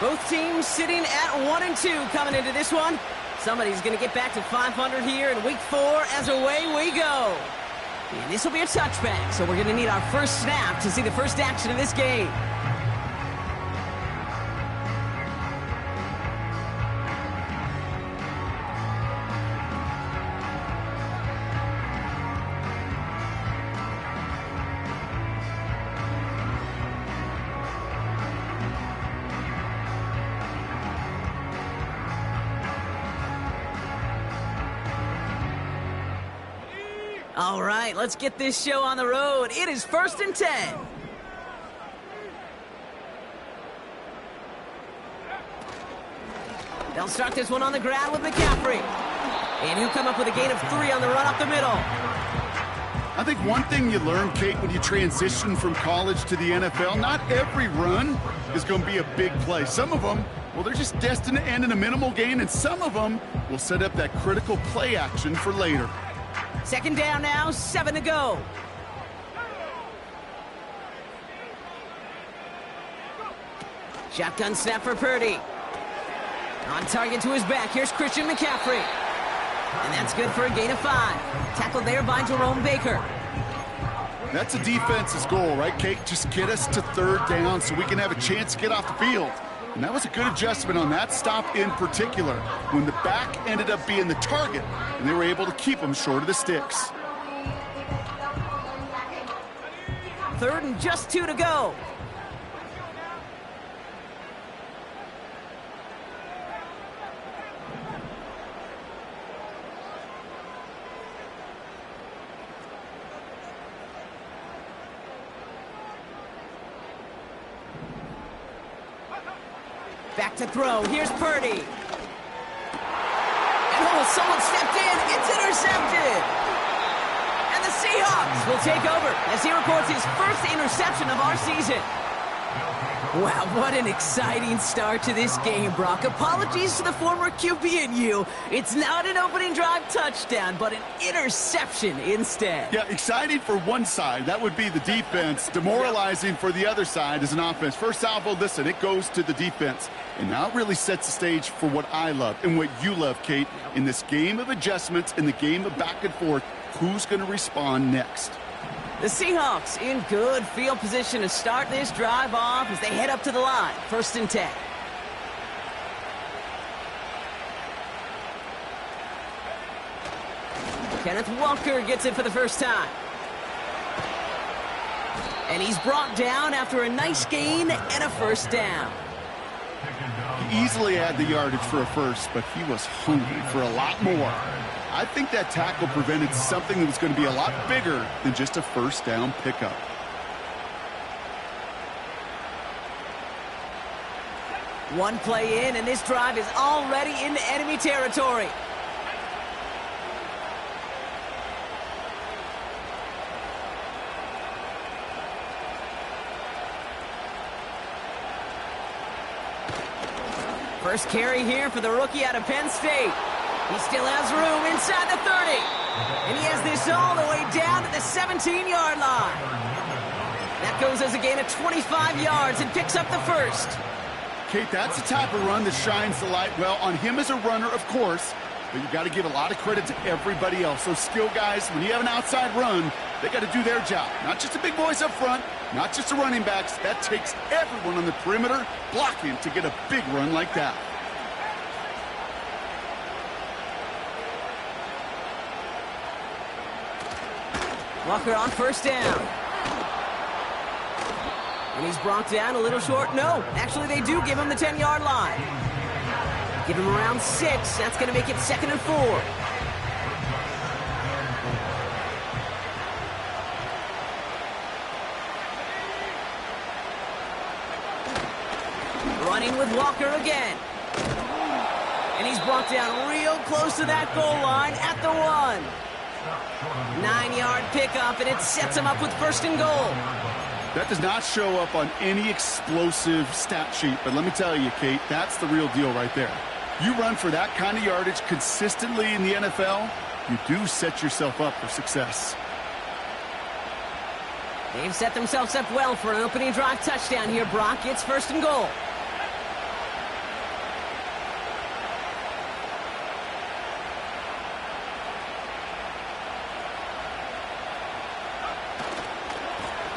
Both teams sitting at 1-2 coming into this one. Somebody's going to get back to 500 here in week 4 as away we go. And this will be a touchback, so we're going to need our first snap to see the first action of this game. All right, let's get this show on the road. It is 1st and 10. They'll start this one on the ground with McCaffrey. And he'll come up with a gain of 3 on the run up the middle. I think one thing you learn, Kate, when you transition from college to the NFL, not every run is going to be a big play. Some of them, well, they're just destined to end in a minimal gain, and some of them will set up that critical play action for later. 2nd down now, 7 to go. Shotgun snap for Purdy. On target to his back, here's Christian McCaffrey. And that's good for a gain of 5. Tackled there by Jerome Baker. That's a defense's goal, right, Kate? Just get us to 3rd down so we can have a chance to get off the field. And that was a good adjustment on that stop in particular, when the back ended up being the target, and they were able to keep them short of the sticks. 3rd and just 2 to go. Back to throw. Here's Purdy. And someone stepped in. It's intercepted. And the Seahawks will take over as he records his first interception of our season. Wow, what an exciting start to this game, Brock. Apologies to the former QB and you. It's not an opening drive touchdown, but an interception instead. Yeah, exciting for one side. That would be the defense. Demoralizing for the other side as an offense. First salvo, listen, it goes to the defense. And now it really sets the stage for what I love and what you love, Kate. In this game of adjustments, in the game of back and forth, who's going to respond next? The Seahawks in good field position to start this drive off as they head up to the line. 1st and 10. Kenneth Walker gets it for the first time. And he's brought down after a nice gain and a 1st down. He easily had the yardage for a first, but he was hungry for a lot more. I think that tackle prevented something that was going to be a lot bigger than just a 1st down pickup. One play in, and this drive is already into enemy territory. First carry here for the rookie out of Penn State. He still has room inside the 30. And he has this all the way down to the 17-yard line. That goes as a gain of 25 yards and picks up the 1st. Kate, that's the type of run that shines the light, well, on him as a runner, of course, but you got to give a lot of credit to everybody else. Those skill guys, when you have an outside run, they got to do their job. Not just the big boys up front, not just the running backs. That takes everyone on the perimeter blocking to get a big run like that. Walker on 1st down. And he's brought down a little short. No, actually they do give him the 10-yard line. Give him around 6. That's going to make it 2nd and 4. Running with Walker again. And he's brought down real close to that goal line at the 1. 9-yard pickup, and it sets him up with 1st and goal. That does not show up on any explosive stat sheet, but let me tell you, Kate, that's the real deal right there. You run for that kind of yardage consistently in the NFL, you do set yourself up for success. They've set themselves up well for an opening drive touchdown here, Brock. It's 1st and goal.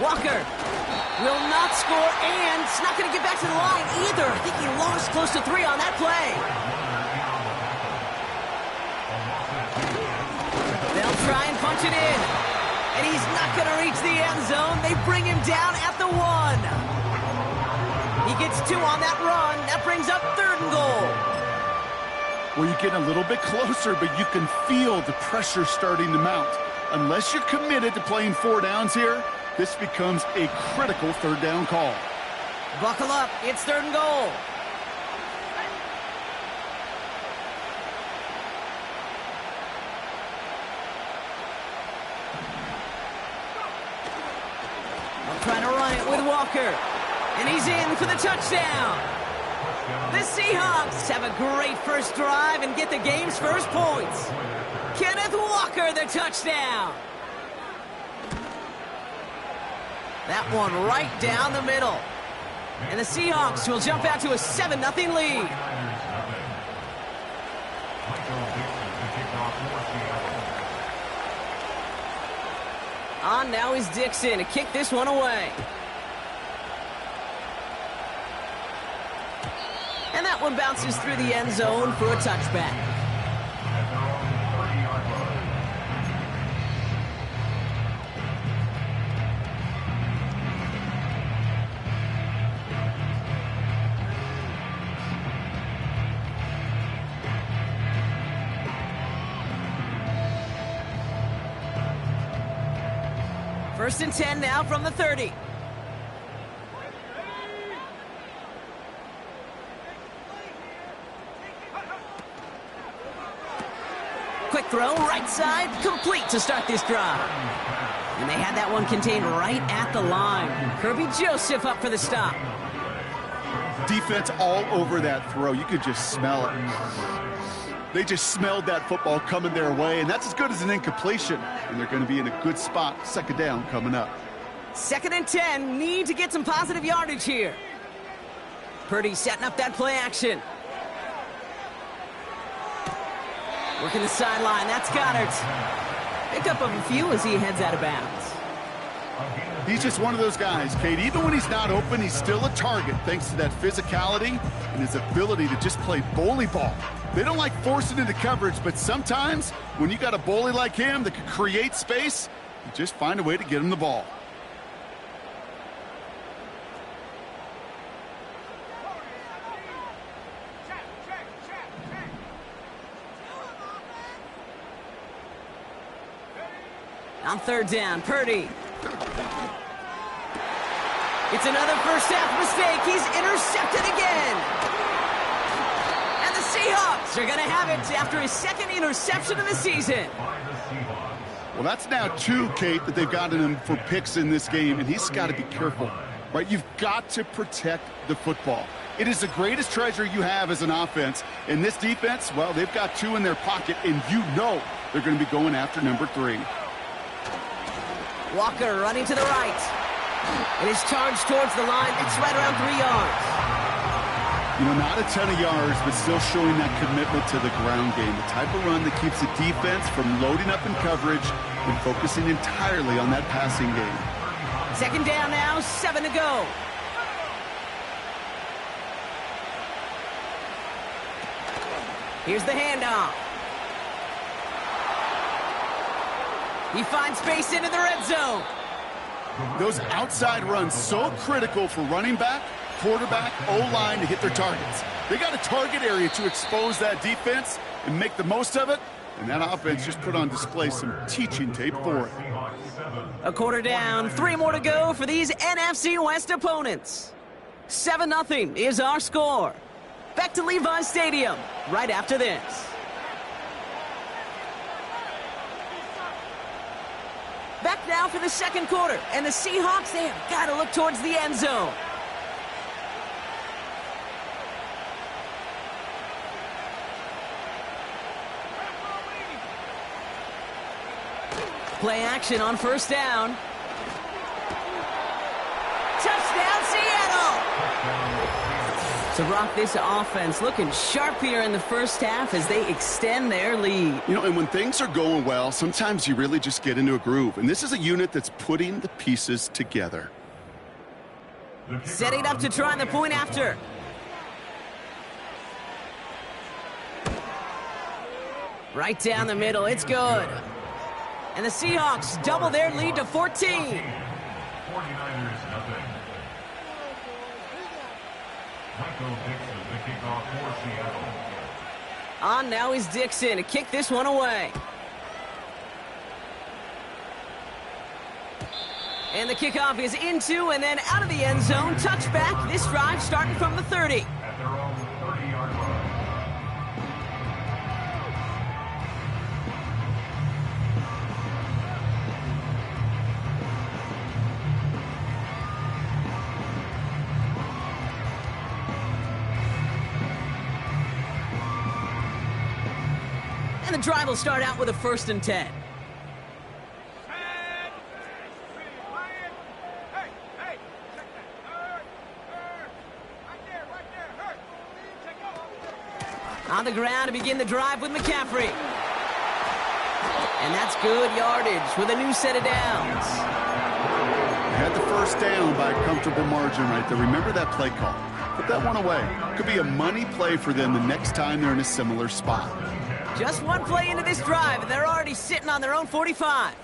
Walker will not score, and it's not going to get back to the line either. I think he lost close to 3 on that play. They'll try and punch it in, and he's not going to reach the end zone. They bring him down at the 1. He gets 2 on that run. That brings up 3rd and goal. Well, you're getting a little bit closer, but you can feel the pressure starting to mount. Unless you're committed to playing 4 downs here, this becomes a critical 3rd down call. Buckle up. It's 3rd and goal. They'll try to run it with Walker. And he's in for the touchdown. The Seahawks have a great first drive and get the game's first points. Kenneth Walker, the touchdown. That one right down the middle. And the Seahawks will jump out to a 7-0 lead. On now is Dixon to kick this one away. And that one bounces through the end zone for a touchback. First and 10 now from the 30. Quick throw, right side, complete to start this drive. And they had that one contained right at the line. Kirby Joseph up for the stop. Defense all over that throw. You could just smell it. They just smelled that football coming their way, and that's as good as an incompletion. And they're going to be in a good spot. 2nd down coming up. 2nd and 10. Need to get some positive yardage here. Purdy setting up that play action. Working the sideline. That's Goddard. Pick up of a few as he heads out of bounds. He's just one of those guys, Kate. Even when he's not open, he's still a target thanks to that physicality and his ability to just play bully ball. They don't like forcing into coverage, but sometimes when you got a bully like him that can create space, you just find a way to get him the ball. On 3rd down, Purdy. It's another first half mistake. He's intercepted again. And the Seahawks are going to have it after his 2nd interception of the season. Well, that's now 2, Kate, that they've gotten him for picks in this game, and he's got to be careful, right? You've got to protect the football. It is the greatest treasure you have as an offense. And this defense, well, they've got 2 in their pocket, and you know they're going to be going after number 3. Walker running to the right. It is charged towards the line. It's right around 3 yards. You know, not a ton of yards, but still showing that commitment to the ground game. The type of run that keeps the defense from loading up in coverage and focusing entirely on that passing game. 2nd down now, 7 to go. Here's the handoff. He finds space into the red zone. Those outside runs so critical for running back, quarterback, O-line to hit their targets. They got a target area to expose that defense and make the most of it, and that offense just put on display some teaching tape for it. A quarter down, 3 more to go for these NFC West opponents. 7-0 is our score. Back to Levi's Stadium right after this. Back now for the 2nd quarter, and the Seahawks, they have got to look towards the end zone. Play action on 1st down. So, Brock, this offense looking sharp here in the first half as they extend their lead. You know, and when things are going well, sometimes you really just get into a groove. And this is a unit that's putting the pieces together. Setting up to try the point after. Right down the middle. It's good. And the Seahawks double their lead to 14. 49ers nothing. Michael Dixon, the kickoff for Seattle. On now is Dixon to kick this one away. And the kickoff is into and then out of the end zone. Touchback. This drive starting from the 30. At their own 30-yard line. And the drive will start out with a 1st and 10. On the ground to begin the drive with McCaffrey. And that's good yardage with a new set of downs. Had the first down by a comfortable margin right there. Remember that play call. Put that one away. Could be a money play for them the next time they're in a similar spot. Just one play into this drive, and they're already sitting on their own 45.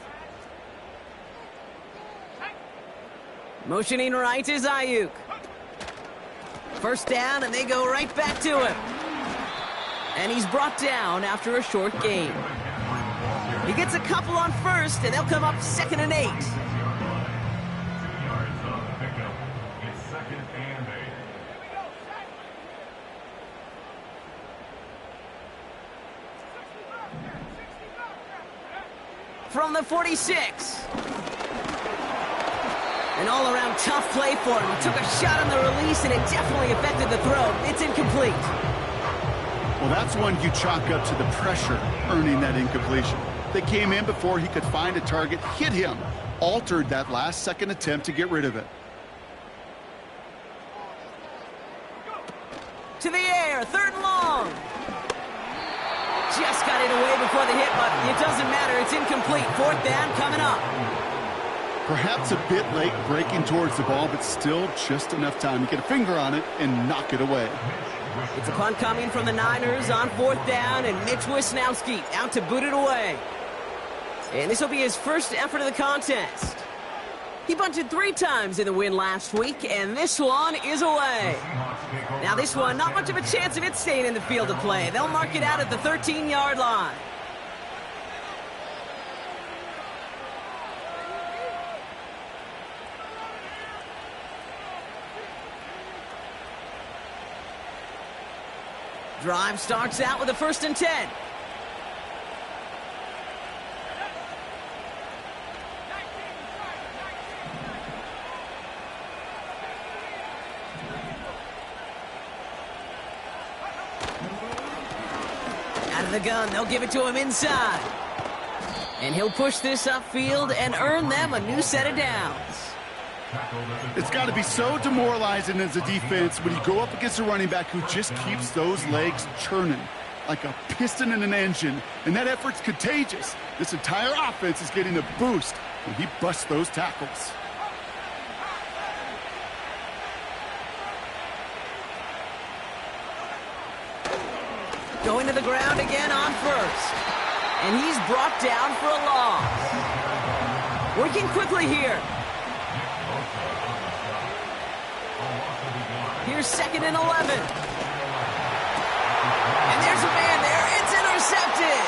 Motioning right is Ayuk. First down, and they go right back to him. And he's brought down after a short gain. He gets a couple on first, and they'll come up 2nd and 8. 2 yards on the pickup. It's 2nd and 8. From the 46. An all-around tough play for him. He took a shot on the release, and it definitely affected the throw. It's incomplete. Well, that's one you chalk up to the pressure earning that incompletion. They came in before he could find a target, hit him, altered that last-second attempt to get rid of it. To the air, 3rd and long. Just got it away before the hit, but it doesn't matter. It's incomplete. 4th down coming up. Perhaps a bit late breaking towards the ball, but still just enough time to get a finger on it and knock it away. It's a punt coming from the Niners on 4th down, and Mitch Wisnowski out to boot it away. And this will be his first effort of the contest. He bunted 3 times in the win last week, and this one is away. Now this one, not much of a chance of it staying in the field of play. They'll mark it out at the 13-yard line. Drive starts out with a 1st and 10. Out of the gun, they'll give it to him inside. And he'll push this upfield and earn them a new set of downs. It's got to be so demoralizing as a defense when you go up against a running back who just keeps those legs churning like a piston in an engine, and that effort's contagious. This entire offense is getting a boost when he busts those tackles. Going to the ground again on 1st. And he's brought down for a loss. Working quickly here. Here's 2nd and 11. And there's a man there. It's intercepted.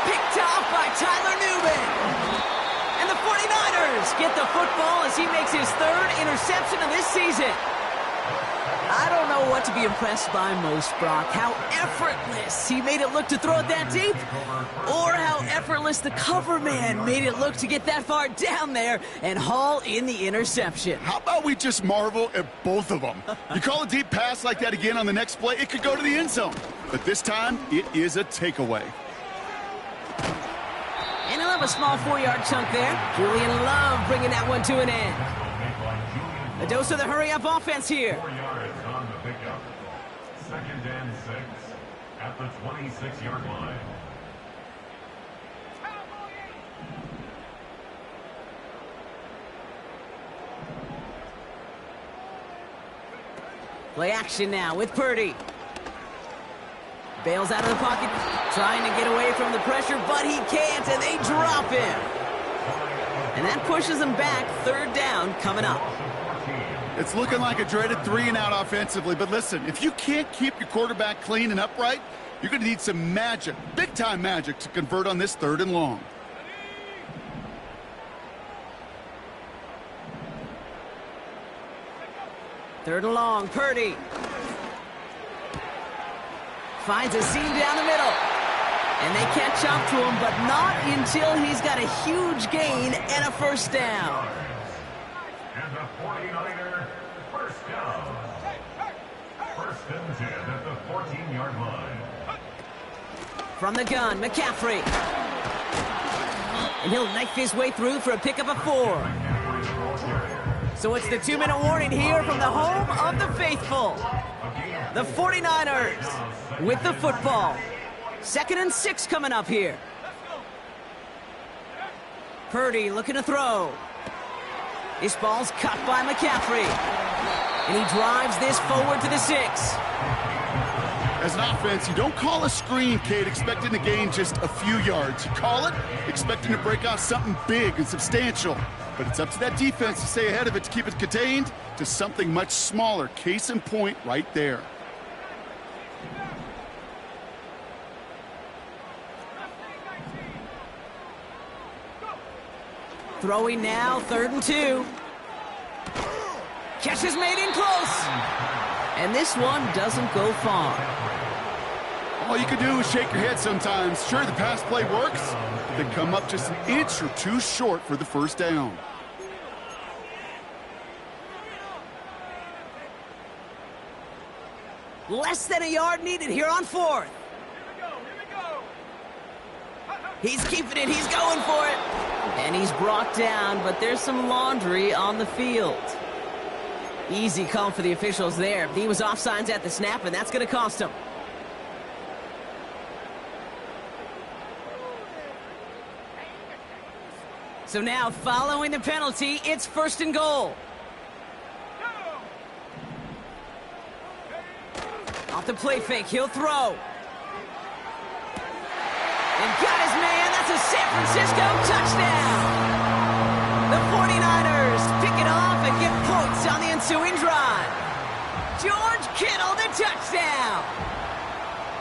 Picked off by Tyler Newman. And the 49ers get the football as he makes his 3rd interception of this season. I don't know what to be impressed by most, Brock. How effortless he made it look to throw it that deep, or how effortless the cover man made it look to get that far down there and haul in the interception. How about we just marvel at both of them? You call a deep pass like that again on the next play, it could go to the end zone. But this time, it is a takeaway. And he'll have a small 4-yard chunk there. Julian Love bringing that one to an end. A dose of the hurry-up offense here. 4 yards on the pickup. at the 26-yard line. Play action now with Purdy. Bails out of the pocket, trying to get away from the pressure, but he can't, and they drop him. And that pushes them back. Third down coming up. It's looking like a dreaded 3-and-out offensively, but listen, if you can't keep your quarterback clean and upright, you're going to need some magic, big-time magic, to convert on this 3rd and long. Third and long, Purdy. Finds a seam down the middle. And they catch up to him, but not until he's got a huge gain and a first down. And the 49er, first down. First and 10 at the 14-yard line. From the gun, McCaffrey. And he'll knife his way through for a pickup of 4. So it's the 2-minute warning here from the home of the faithful. The 49ers with the football. 2nd and 6 coming up here. Purdy looking to throw. This ball's cut by McCaffrey. And he drives this forward to the 6. As an offense, you don't call a screen, Kate, expecting to gain just a few yards. You call it expecting to break off something big and substantial. But it's up to that defense to stay ahead of it, to keep it contained to something much smaller. Case in point right there. Throwing now, 3rd and 2. Catch is made in close. And this one doesn't go far. All you can do is shake your head sometimes. Sure, the pass play works, but they come up just an inch or two short for the first down. Less than a yard needed here on 4th. He's keeping it. He's going for it. And he's brought down, but there's some laundry on the field. Easy call for the officials there. He was offsides at the snap, and that's going to cost him. So now, following the penalty, it's 1st and goal. Off the play fake, he'll throw. And got his man. That's a San Francisco touchdown. The 49ers pick it off and get points on the ensuing drive. George Kittle, the touchdown.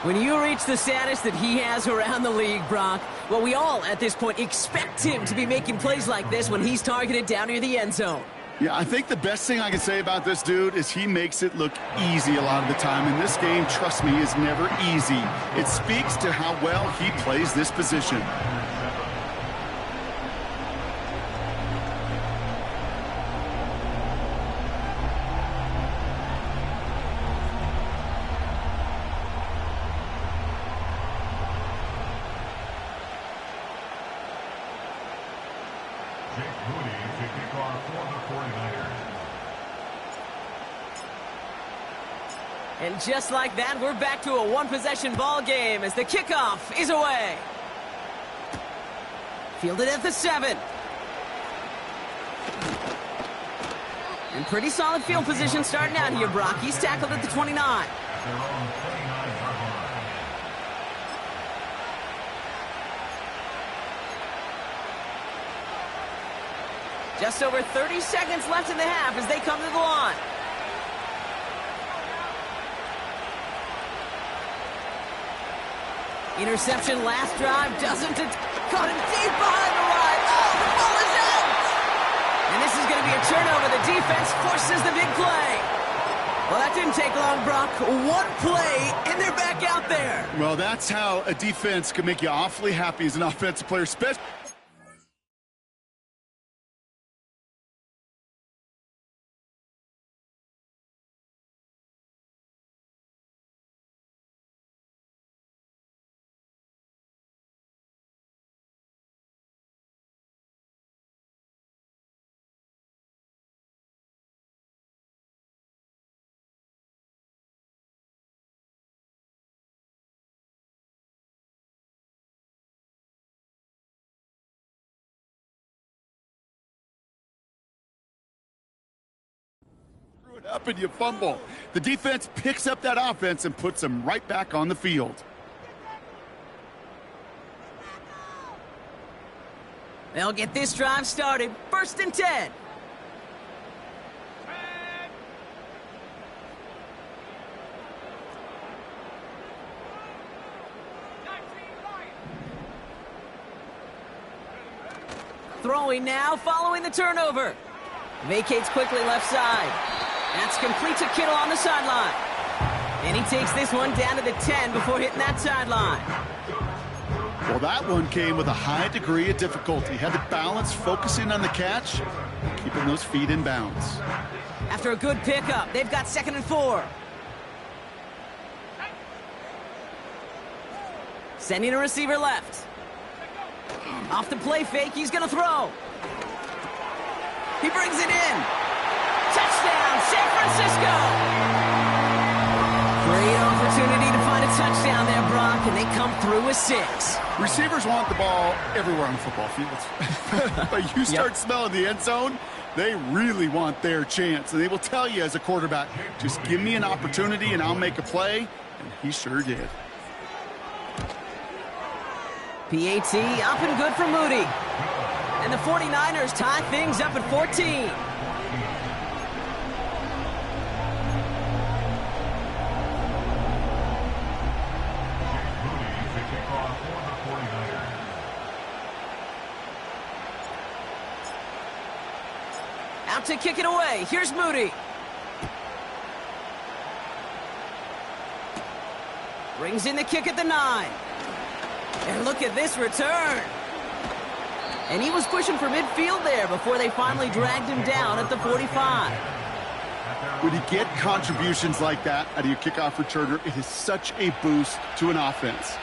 When you reach the status that he has around the league, Brock, well, we all at this point expect him to be making plays like this when he's targeted down near the end zone. Yeah, I think the best thing I can say about this dude is he makes it look easy a lot of the time. And this game, trust me, is never easy. It speaks to how well he plays this position. And just like that, we're back to a one-possession ball game as the kickoff is away. Fielded at the 7. And pretty solid field position starting out here, Brock. He's tackled at the 29. Just over 30 seconds left in the half as they come to the line. Interception last drive doesn't caught him deep behind the line. Oh, the ball is out! And this is going to be a turnover. The defense forces the big play. Well, that didn't take long, Brock. One play, and they're back out there. Well, that's how a defense can make you awfully happy as an offensive player, especially Up and you fumble. The defense picks up that offense and puts them right back on the field. They'll get this drive started. 1st and 10. Throwing now, following the turnover. Vacates quickly left side. That's complete to Kittle on the sideline. And he takes this one down to the 10 before hitting that sideline. Well, that one came with a high degree of difficulty. Had to balance focusing on the catch, keeping those feet in bounds. After a good pickup, they've got 2nd and 4. Sending a receiver left. Off the play fake, he's going to throw. He brings it in. Touchdown, San Francisco! Great opportunity to find a touchdown there, Brock, and they come through with 6. Receivers want the ball everywhere on the football field. But you start smelling the end zone, they really want their chance. And they will tell you as a quarterback, just give me an opportunity and I'll make a play. And he sure did. PAT up and good for Moody. And the 49ers tie things up at 14. Out to kick it away. Here's Moody. Brings in the kick at the 9. And look at this return. And he was pushing for midfield there before they finally dragged him down at the 45. When you get contributions like that out of your kickoff returner, it is such a boost to an offense.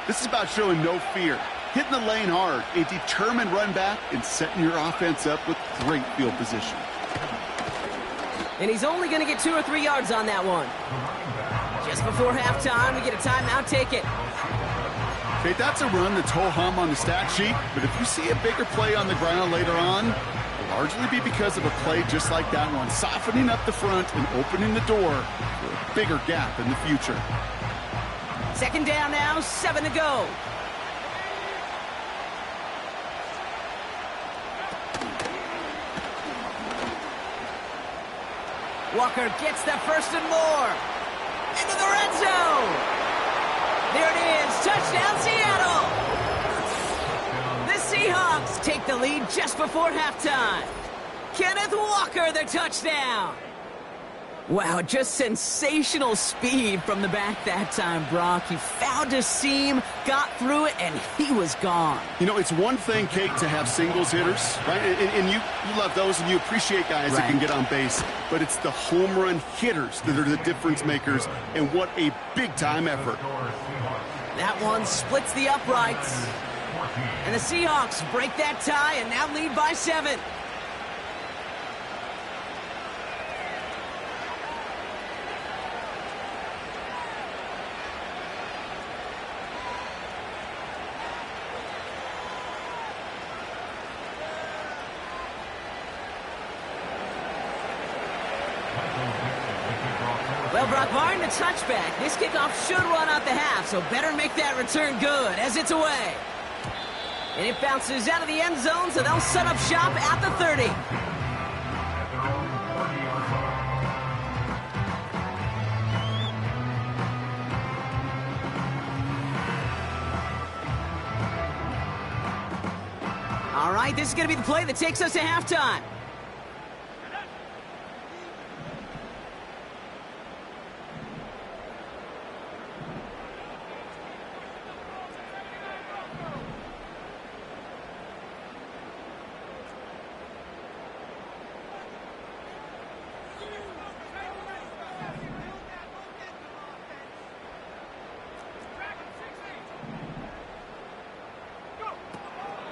This is about showing no fear, hitting the lane hard, a determined run back, and setting your offense up with great field position. And he's only going to get 2 or 3 yards on that one. Just before halftime, we get a timeout. Take it. Okay, that's a run that's ho-hum on the stat sheet, but if you see a bigger play on the ground later on, it'll largely be because of a play just like that one, softening up the front and opening the door for a bigger gap in the future. 2nd down now, 7 to go. Walker gets that 1st and more. Into the red zone. There it is. Touchdown, Seattle. The Seahawks take the lead just before halftime. Kenneth Walker, the touchdown. Wow, just sensational speed from the back that time, Brock. He found a seam, got through it, and he was gone. You know, it's one thing, Kate, to have singles hitters, right? And you love those, and you appreciate guys that can get on base. But it's the home run hitters that are the difference makers, and what a big-time effort. That one splits the uprights. And the Seahawks break that tie and now lead by 7. Well, Brock, barring the touchback, this kickoff should run out the half, so better make that return good as it's away. And it bounces out of the end zone, so they'll set up shop at the 30. All right, this is going to be the play that takes us to halftime.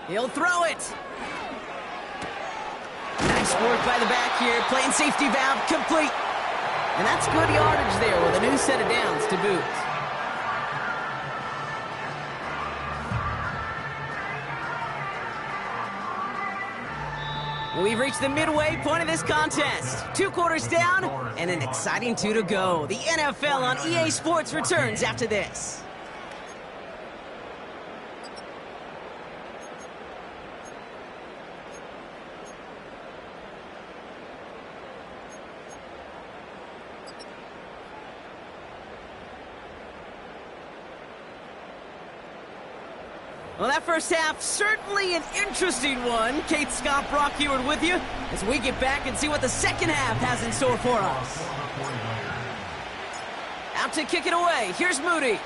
He'll throw it. Nice work by the back here. Playing safety valve complete. And that's good yardage there with a new set of downs to boot. We've reached the midway point of this contest. 2 quarters down and an exciting 2 to go. The NFL on EA Sports returns after this. Well, that first half, certainly an interesting one. Kate Scott, Brock Heward with you as we get back and see what the second half has in store for us. Out to kick it away. Here's Moody.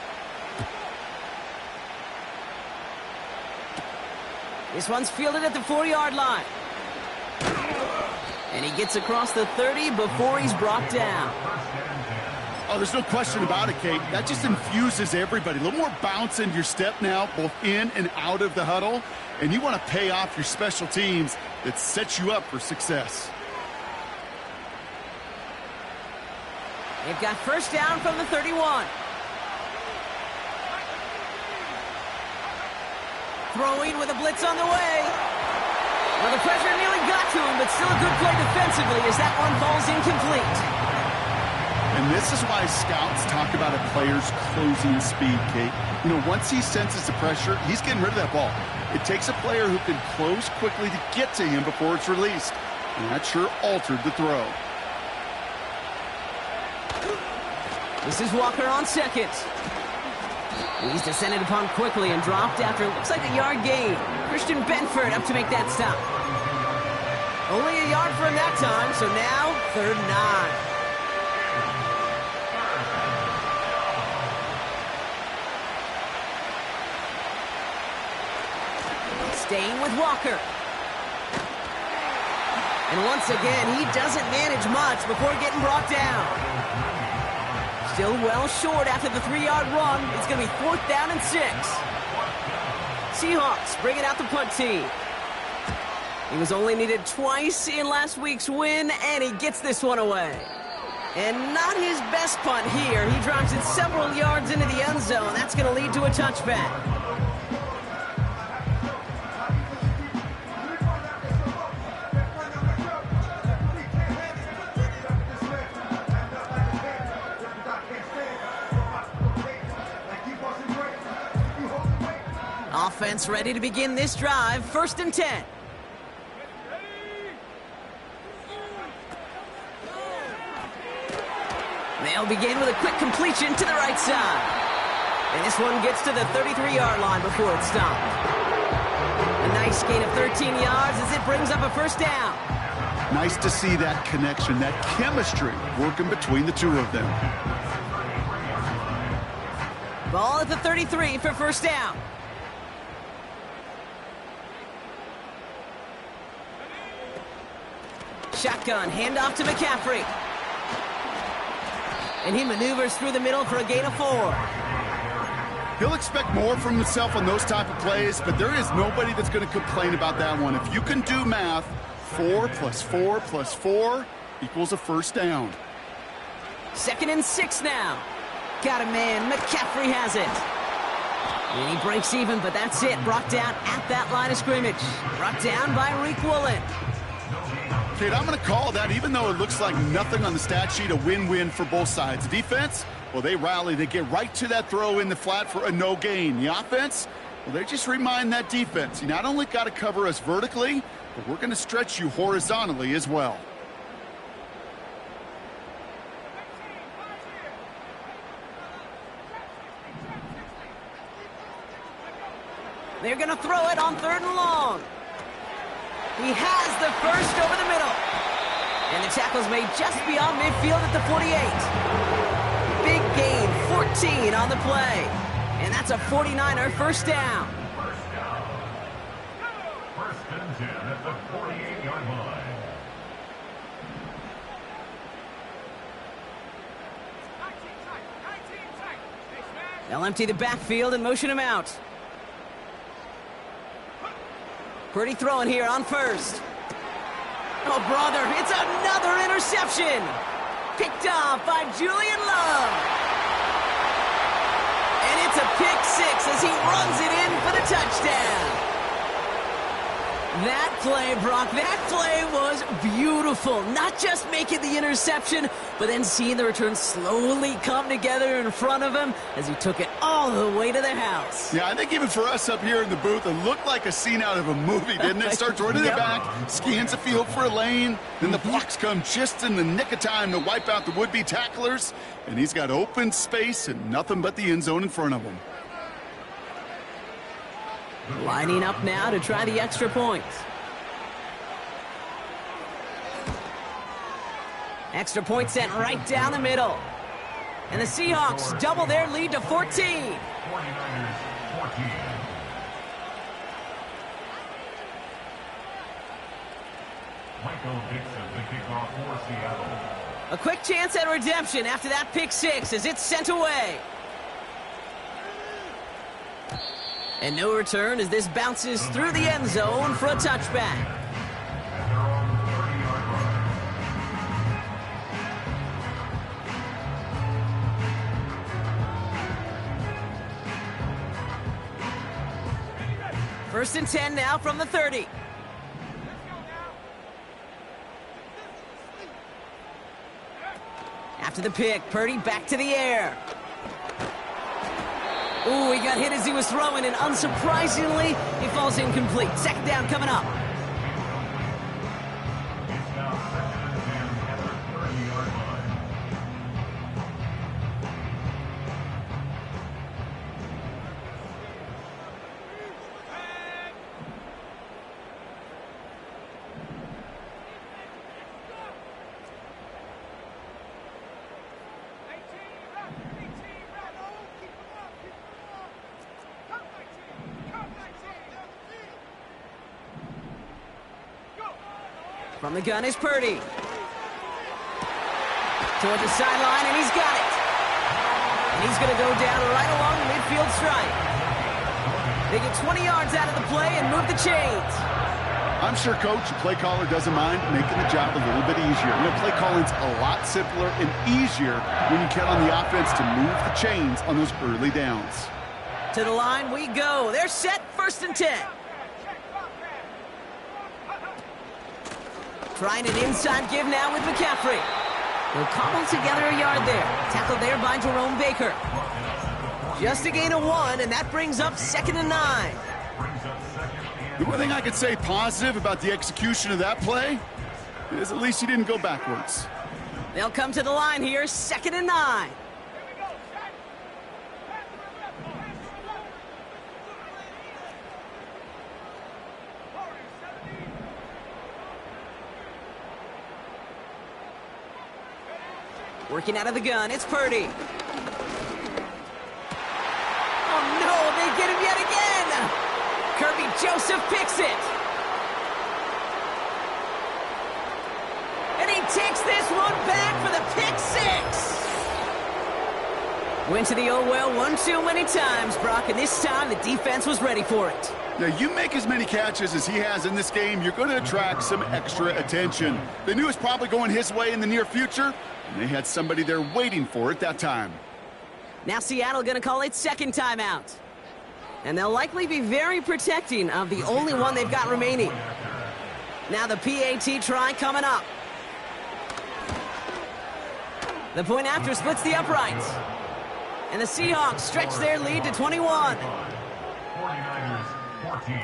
This one's fielded at the 40-yard line. And he gets across the 30 before he's brought down. Oh, there's no question about it, Kate. That just infuses everybody. A little more bounce in your step now, both in and out of the huddle. And you want to pay off your special teams that sets you up for success. They've got first down from the 31. Throwing with a blitz on the way. Well, the pressure nearly got to him, but still a good play defensively as that one falls incomplete. And this is why scouts talk about a player's closing speed, Kate. You know, once he senses the pressure, he's getting rid of that ball. It takes a player who can close quickly to get to him before it's released. And that sure altered the throw. This is Walker on second. He's descended upon quickly and dropped after it looks like a yard gain. Christian Benford up to make that stop. Only a yard for him that time, so now 3rd and 9. Staying with Walker. And once again, he doesn't manage much before getting brought down. Still well short after the 3-yard run. It's going to be 4th down and 6. Seahawks bringing out the punt team. He was only needed twice in last week's win, and he gets this one away. And not his best punt here. He drops it several yards into the end zone. That's going to lead to a touchback. Offense ready to begin this drive. 1st and 10. They'll begin with a quick completion to the right side. And this one gets to the 33-yard line before it's stopped. A nice gain of 13 yards as it brings up a 1st down. Nice to see that connection, that chemistry working between the two of them. Ball at the 33 for 1st down. Shotgun, handoff to McCaffrey. And he maneuvers through the middle for a gain of 4. He'll expect more from himself on those type of plays, but there is nobody that's going to complain about that one. If you can do math, 4 plus 4 plus 4 equals a 1st down. 2nd and 6 now. Got a man. McCaffrey has it. And he breaks even, but that's it. Brought down at that line of scrimmage. Brought down by Reek Woolen. Kate, I'm going to call that, even though it looks like nothing on the stat sheet, a win-win for both sides. The defense, well, they rally. They get right to that throw in the flat for a no gain. The offense, well, they just remind that defense, you not only got to cover us vertically, but we're going to stretch you horizontally as well. They're going to throw it on 3rd and long. He has the first over the middle. And the tackle's made just beyond midfield at the 48. Big gain, 14 on the play. And that's a 49er 1st down. 1st and 10 at the 48-yard line. They'll empty the backfield and motion him out. Pretty throwing here on 1st. Oh, brother, it's another interception. Picked off by Julian Love. And it's a pick 6 as he runs it in for the touchdown. That play, Brock, that play was beautiful. Not just making the interception, but then seeing the return slowly come together in front of him as he took it all the way to the house. Yeah, I think even for us up here in the booth, it looked like a scene out of a movie, didn't it? Starts running it back, scans the field for a lane, then the blocks come just in the nick of time to wipe out the would-be tacklers, and he's got open space and nothing but the end zone in front of him. Lining up now to try the extra point. Extra point sent right down the middle. And the Seahawks double their lead to 14. 49ers 14. Michael Dixon, the kickoff for Seattle. A quick chance at redemption after that pick six as it's sent away. And no return as this bounces through the end zone for a touchback. At their own 30-yard line. First and 10 now from the 30. After the pick, Purdy back to the air. Ooh, he got hit as he was throwing, and unsurprisingly, he falls incomplete. Second down coming up. It's now 2nd and 10 at their 30-yard line. From the gun is Purdy. Toward the sideline, and he's got it. And he's going to go down right along the midfield stripe. They get 20 yards out of the play and move the chains. I'm sure Coach, the play caller, doesn't mind making the job a little bit easier. You know, play calling's a lot simpler and easier when you count on the offense to move the chains on those early downs. To the line we go. They're set, 1st and 10. Trying an inside give now with McCaffrey. They'll cobble together a yard there. Tackled there by Jerome Baker. Just a gain of 1, and that brings up 2nd and 9. The one thing I could say positive about the execution of that play is at least he didn't go backwards. They'll come to the line here, 2nd and 9. Working out of the gun, it's Purdy. Oh no, they get him yet again! Kirby Joseph picks it. And he takes this one back for the pick six. Went to the oh well one too many times, Brock, and this time the defense was ready for it. Now, you make as many catches as he has in this game, you're going to attract some extra attention. They knew it was probably going his way in the near future, and they had somebody there waiting for it that time. Now Seattle going to call its 2nd timeout. And they'll likely be very protecting of the only one they've got remaining. Now the PAT try coming up. The point after splits the uprights. And the Seahawks stretch their lead to 21. 49ers 14.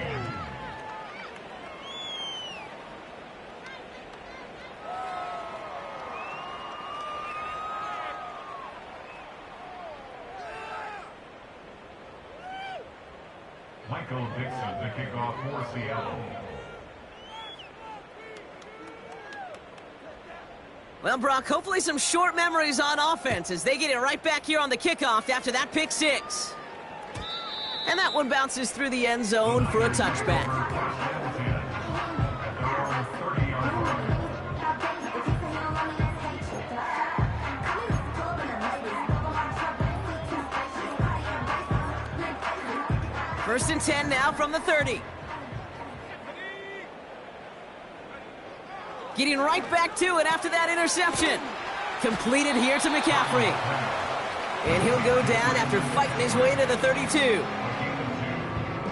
Michael Dixon, the kickoff for Seattle. Well, Brock, hopefully some short memories on offense as they get it right back here on the kickoff after that pick six. And that one bounces through the end zone for a touchback. First and 10 now from the 30. Getting right back to it after that interception. Completed here to McCaffrey. And he'll go down after fighting his way to the 32.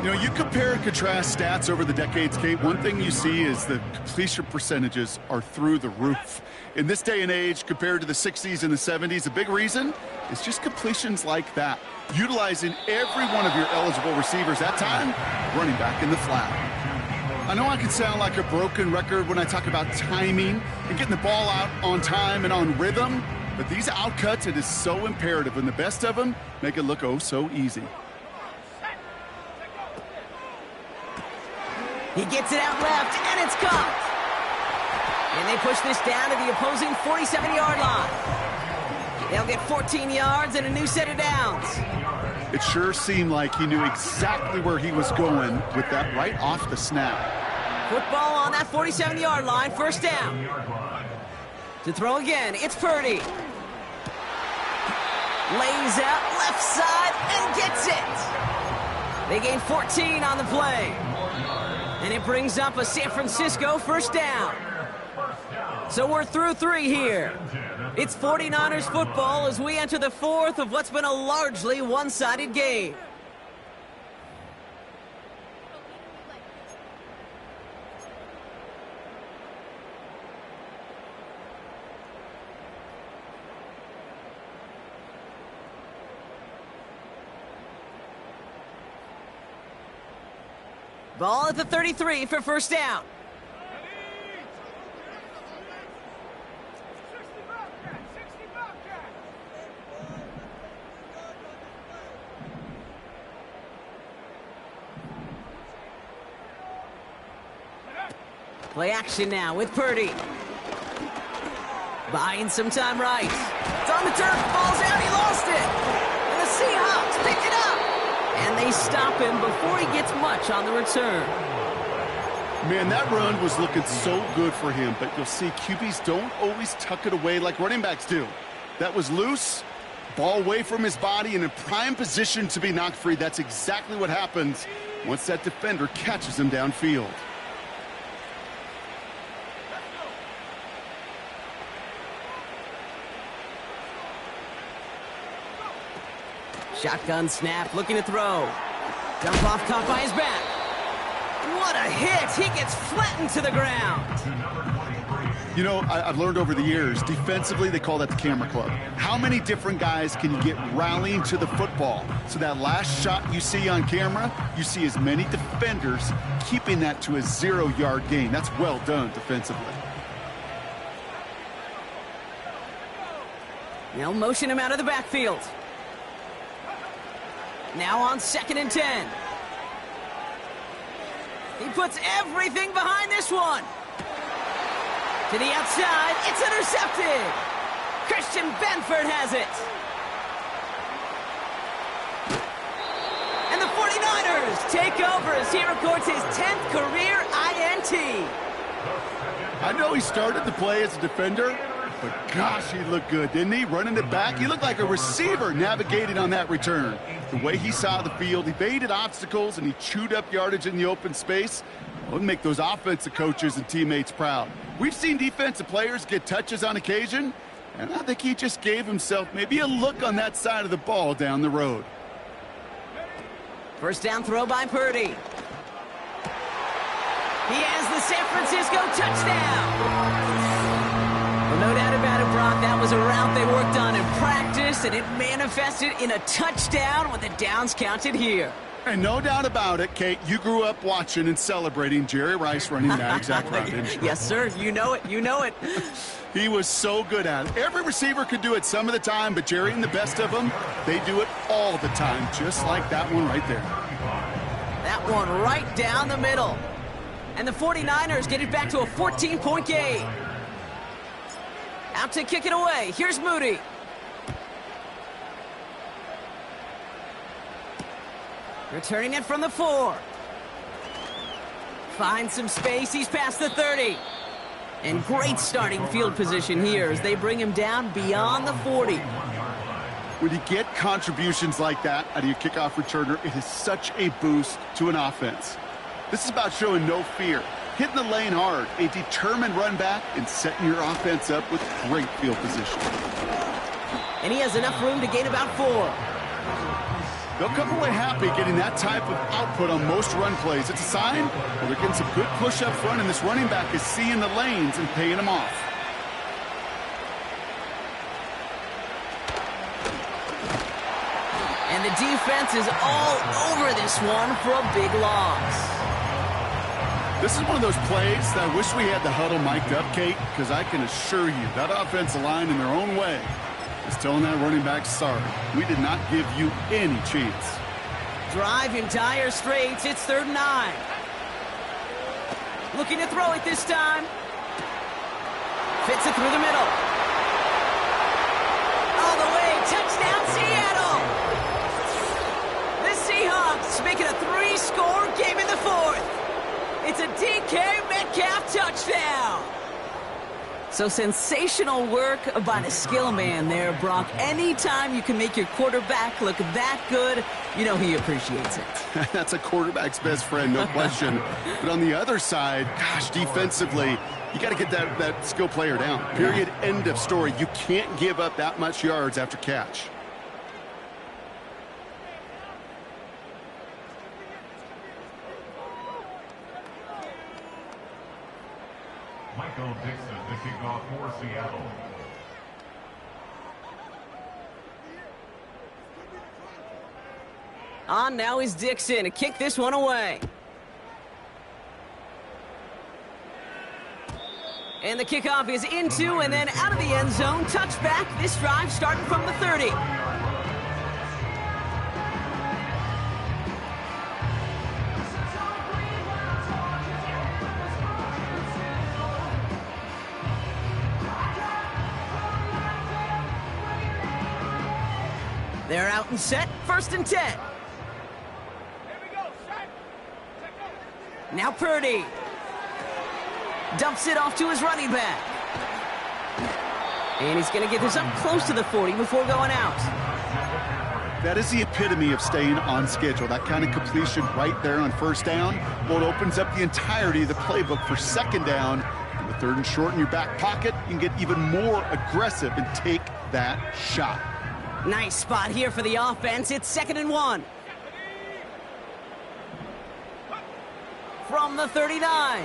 You know, you compare and contrast stats over the decades, Kate. One thing you see is the completion percentages are through the roof. In this day and age, compared to the 60s and the 70s, a big reason is just completions like that. Utilizing every one of your eligible receivers that time, running back in the flat. I know I can sound like a broken record when I talk about timing and getting the ball out on time and on rhythm, but these outcuts, it is so imperative, and the best of them make it look oh so easy. He gets it out left, and it's caught. And they push this down to the opposing 47-yard line. They'll get 14 yards and a new set of downs. It sure seemed like he knew exactly where he was going with that right off the snap. Football on that 47-yard line, first down. To throw again, it's Purdy. Lays out left side and gets it. They gain 14 on the play. And it brings up a San Francisco first down. So we're through 3 here. It's 49ers football as we enter the 4th of what's been a largely one-sided game. Ball at the 33 for first down. Play action now with Purdy. Buying some time right. It's on the turf, ball's out, he lost it. And the Seahawks pick it up. And they stop him before he gets much on the return. Man, that run was looking so good for him, but you'll see QBs don't always tuck it away like running backs do. That was loose, ball away from his body, and in prime position to be knocked free. That's exactly what happens once that defender catches him downfield. Shotgun snap, looking to throw. Dump off, caught by his back. What a hit! He gets flattened to the ground. You know, I've learned over the years, defensively, they call that the camera club. How many different guys can you get rallying to the football? So that last shot you see on camera, you see as many defenders keeping that to a 0-yard gain. That's well done defensively. They'll motion him out of the backfield. Now on 2nd and 10. He puts everything behind this one. To the outside, it's intercepted. Christian Benford has it. And the 49ers take over as he records his 10th career INT. I know he started the play as a defender, but gosh, he looked good, didn't he? Running it back, he looked like a receiver navigating on that return. The way he saw the field, he evaded obstacles, and he chewed up yardage in the open space. It would make those offensive coaches and teammates proud. We've seen defensive players get touches on occasion, and I think he just gave himself maybe a look on that side of the ball down the road. First down throw by Purdy. He has the San Francisco touchdown. Well, no doubt about it, Brock, that was a route they worked on in practice, and it manifested in a touchdown with the downs counted here. And no doubt about it, Kate, you grew up watching and celebrating Jerry Rice running that exact route, didn't you? Yes, sir. You know it. You know it. He was so good at it. Every receiver could do it some of the time, but Jerry and the best of them, they do it all the time, just like that one right there. That one right down the middle. And the 49ers get it back to a 14-point game. Out to kick it away. Here's Moody. Returning it from the 4. Finds some space. He's past the 30. And great starting field position here as they bring him down beyond the 40. When you get contributions like that out of your kickoff returner, it is such a boost to an offense. This is about showing no fear, hitting the lane hard, a determined run back, and setting your offense up with great field position. And he has enough room to gain about 4. They'll come away happy getting that type of output on most run plays. It's a sign, well, they're getting some good push up front, and this running back is seeing the lanes and paying them off. And the defense is all over this one for a big loss. This is one of those plays that I wish we had the huddle mic'd up, Kate, because I can assure you that offensive line in their own way is telling that running back, sorry, we did not give you any chance. Drive in dire straits. It's 3rd and 9. Looking to throw it this time. Fits it through the middle. All the way. Touchdown, Seattle. The Seahawks making a 3-score game in the 4th. It's a DK Metcalf touchdown. So sensational work by the skill man there, Brock. Anytime you can make your quarterback look that good, you know he appreciates it. That's a quarterback's best friend, no question. But on the other side, gosh, defensively, you got to get that skill player down. Period, end of story. You can't give up that much yards after catch. Michael Dixon to kick off for Seattle. On now is Dixon to kick this one away. And the kickoff is into and then out of the end zone. Touchback. This drive starting from the 30. They're out and set. 1st and 10. Now Purdy. Dumps it off to his running back. And he's going to get this up close to the 40 before going out. That is the epitome of staying on schedule. That kind of completion right there on 1st down. Well, it opens up the entirety of the playbook for 2nd down. And with 3rd and short in your back pocket, you can get even more aggressive and take that shot. Nice spot here for the offense. It's 2nd and 1. From the 39.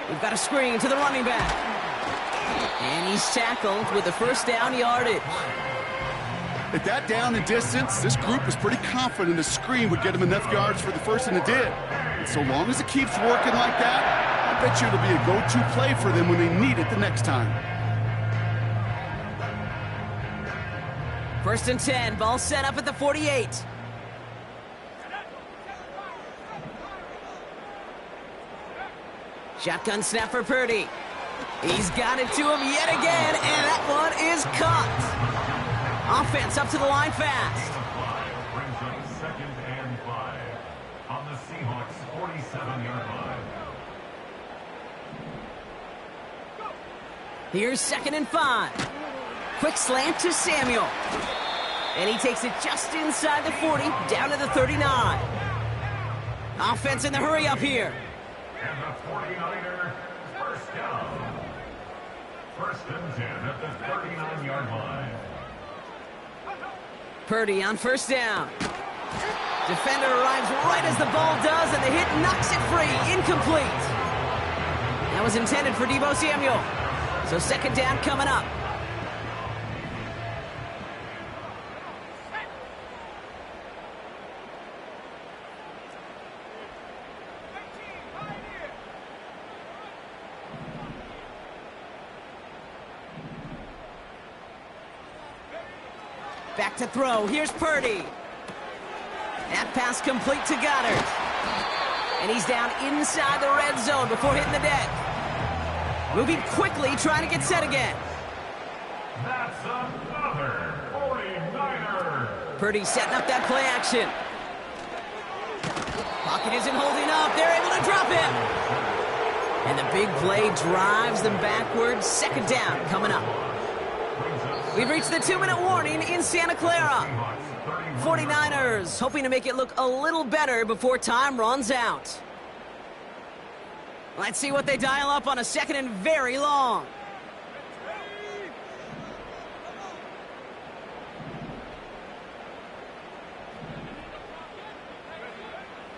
We've got a screen to the running back. And he's tackled with the 1st down yardage. At that down and distance, this group was pretty confident the screen would get him enough yards for the 1st, and it did. And so long as it keeps working like that, I bet you it'll be a go-to play for them when they need it the next time. 1st and 10, ball set up at the 48. Shotgun snap for Purdy. He's got it to him yet again, and that one is caught. Offense up to the line fast. Brings up 2nd and 5 on the Seahawks 47-yard line. Here's 2nd and 5. Quick slant to Samuel. And he takes it just inside the 40, down to the 39. Offense in the hurry up here. And the 49ers, 1st down. 1st and 10 at the 39-yard line. Purdy on 1st down. Defender arrives right as the ball does, and the hit knocks it free. Incomplete. That was intended for Deebo Samuel. So 2nd down coming up. Back to throw. Here's Purdy. That pass complete to Goddard. And he's down inside the red zone before hitting the deck. Moving quickly, trying to get set again. That's another 49er. Purdy setting up that play action. Pocket isn't holding up. They're able to drop him. And the big play drives them backwards. 2nd down coming up. We've reached the 2-minute warning in Santa Clara. 49ers hoping to make it look a little better before time runs out. Let's see what they dial up on a 2nd and very long.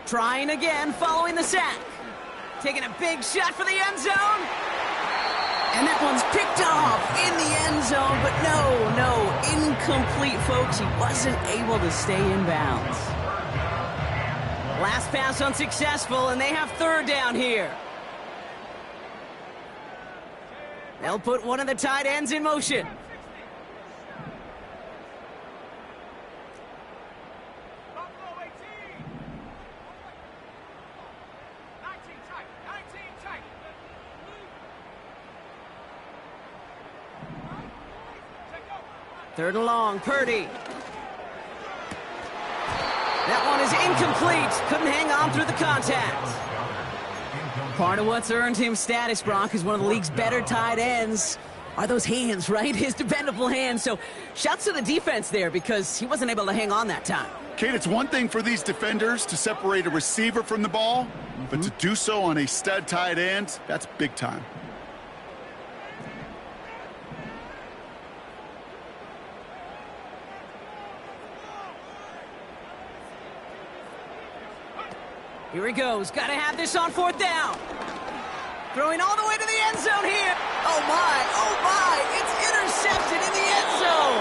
Trying again following the sack. Taking a big shot for the end zone. And that one's picked off in the end zone, but no, incomplete, folks. He wasn't able to stay in bounds. Last pass unsuccessful, and they have third down here. They'll put one of the tight ends in motion. Third and long, Purdy. That one is incomplete. Couldn't hang on through the contact. Part of what's earned him status, Brock, is one of the league's better tight ends. Are those hands, right? His dependable hands. So shouts to the defense there because he wasn't able to hang on that time. Kate, it's one thing for these defenders to separate a receiver from the ball, but to do so on a stud tight end, that's big time. Here he goes. Got to have this on fourth down. Throwing all the way to the end zone here. Oh my. It's intercepted in the end zone.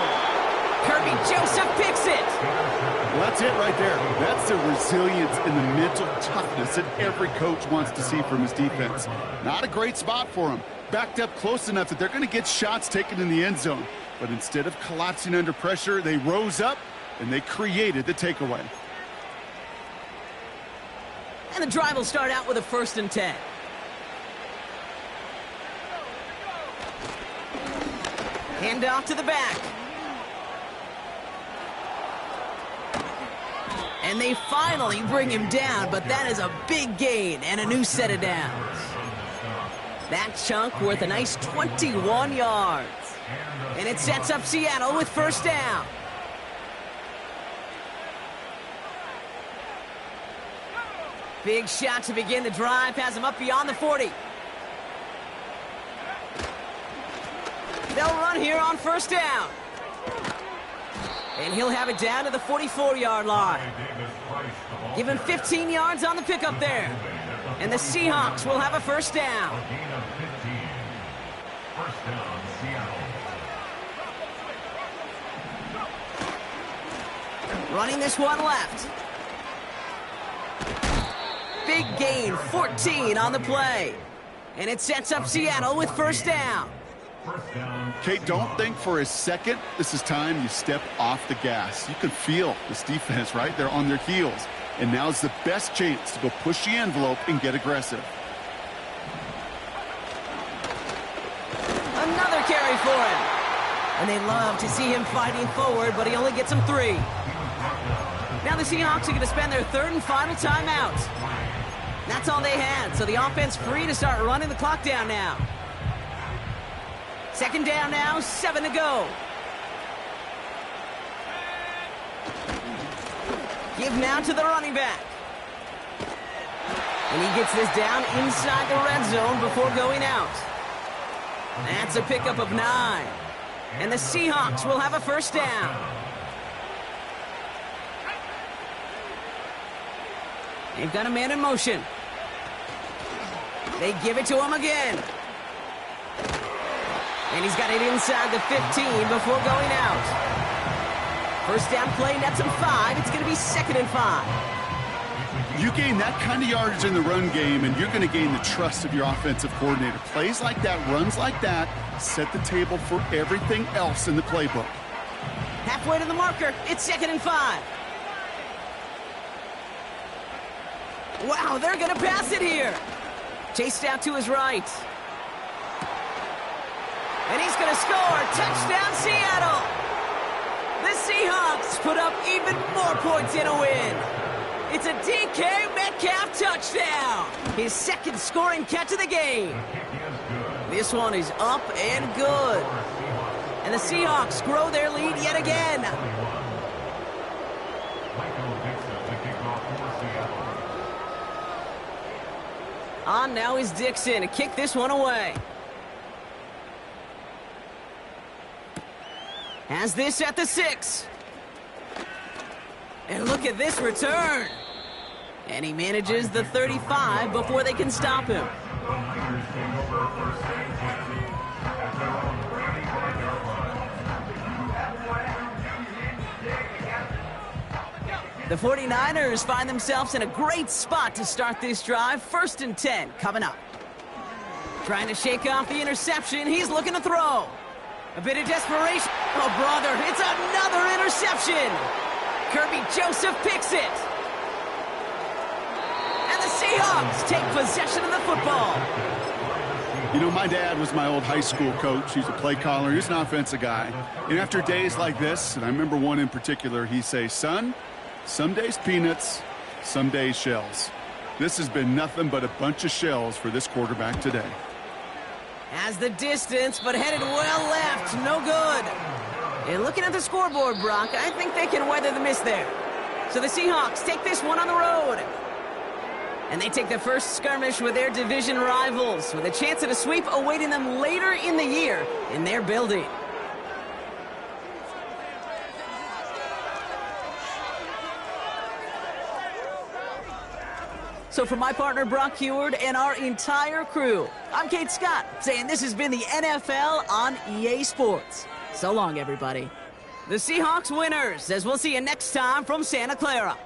Kirby Joseph picks it. Well, that's it right there. That's the resilience and the mental toughness that every coach wants to see from his defense. Not a great spot for him. Backed up close enough that they're going to get shots taken in the end zone. But instead of collapsing under pressure, they rose up and they created the takeaway. And the drive will start out with a 1st and 10. Hand off to the back. And they finally bring him down, but that is a big gain and a new set of downs. That chunk worth a nice 21 yards. And it sets up Seattle with first down. Big shot to begin the drive, has him up beyond the 40. They'll run here on first down. And he'll have it down to the 44-yard line. Give him 15 yards on the pickup there. And the Seahawks will have a first down. Running this one left. Big gain, 14 on the play. And it sets up Seattle with first down. Kate, don't think for a second this is time you step off the gas. You can feel this defense, right? They're on their heels. And now's the best chance to go push the envelope and get aggressive. Another carry for him. And they love to see him fighting forward, but he only gets them 3. Now the Seahawks are going to spend their third and final timeout. That's all they had, so the offense free to start running the clock down now. Second down now, 7 to go. Give now to the running back. And he gets this down inside the red zone before going out. That's a pickup of 9. And the Seahawks will have a first down. They've got a man in motion. They give it to him again. And he's got it inside the 15 before going out. First down play, nets him 5. It's going to be 2nd and 5. You gain that kind of yardage in the run game, and you're going to gain the trust of your offensive coordinator. Plays like that, runs like that, set the table for everything else in the playbook. Halfway to the marker. It's 2nd and 5. Wow, they're going to pass it here. Chased out to his right. And he's going to score. Touchdown, Seattle. The Seahawks put up even more points in a win. It's a DK Metcalf touchdown. His 2nd scoring catch of the game. This one is up and good. And the Seahawks grow their lead yet again. On now is Dixon to kick this one away. Has this at the 6. And look at this return. And he manages the 35 before they can stop him. The Niners take over first and 10 at their own 35-yard line. The 49ers find themselves in a great spot to start this drive. 1st and 10 coming up. Trying to shake off the interception. He's looking to throw. A bit of desperation. Oh, brother, it's another interception. Kirby Joseph picks it. And the Seahawks take possession of the football. You know, my dad was my old high school coach. He's a play caller. He's an offensive guy. And after days like this, and I remember one in particular, he'd say, son, some days peanuts, some days shells. This has been nothing but a bunch of shells for this quarterback today. Has the distance, but headed well left. No good. And looking at the scoreboard, Brock, I think they can weather the miss there. So the Seahawks take this one on the road. And they take the first skirmish with their division rivals, with a chance at a sweep awaiting them later in the year in their building. So for my partner, Brock Huard, and our entire crew, I'm Kate Scott, saying this has been the NFL on EA Sports. So long, everybody. The Seahawks winners, as we'll see you next time from Santa Clara.